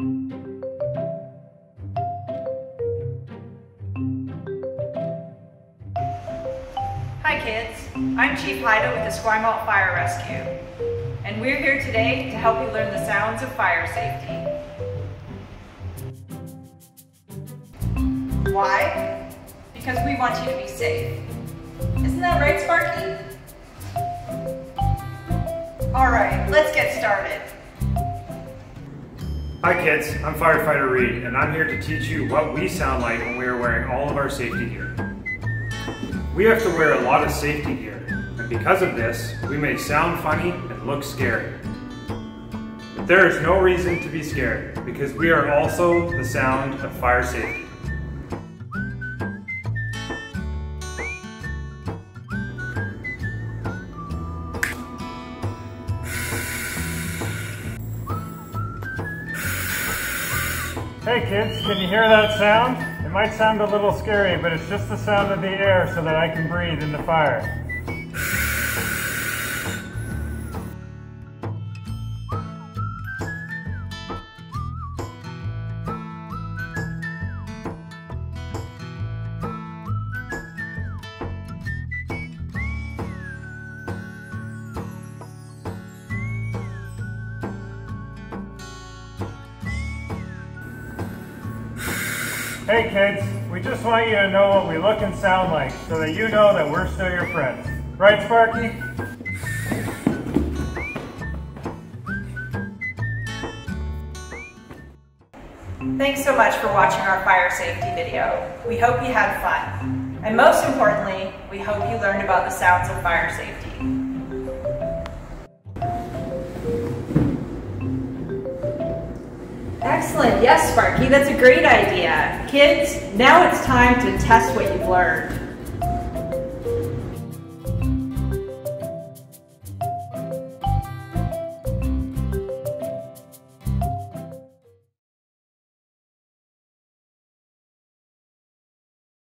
Hi kids, I'm Chief Haida with the Esquimalt Fire Rescue, and we're here today to help you learn the sounds of fire safety. Why? Because we want you to be safe. Isn't that right, Sparky? Alright, let's get started. Hi kids, I'm Firefighter Reed, and I'm here to teach you what we sound like when we are wearing all of our safety gear. We have to wear a lot of safety gear, and because of this, we may sound funny and look scary. But there is no reason to be scared, because we are also the sound of fire safety. Hey kids, can you hear that sound? It might sound a little scary, but it's just the sound of the air so that I can breathe in the fire. Hey kids, we just want you to know what we look and sound like so that you know that we're still your friends. Right, Sparky? Thanks so much for watching our fire safety video. We hope you had fun. And most importantly, we hope you learned about the sounds of fire safety. Excellent. Yes, Sparky, that's a great idea. Kids, now it's time to test what you've learned.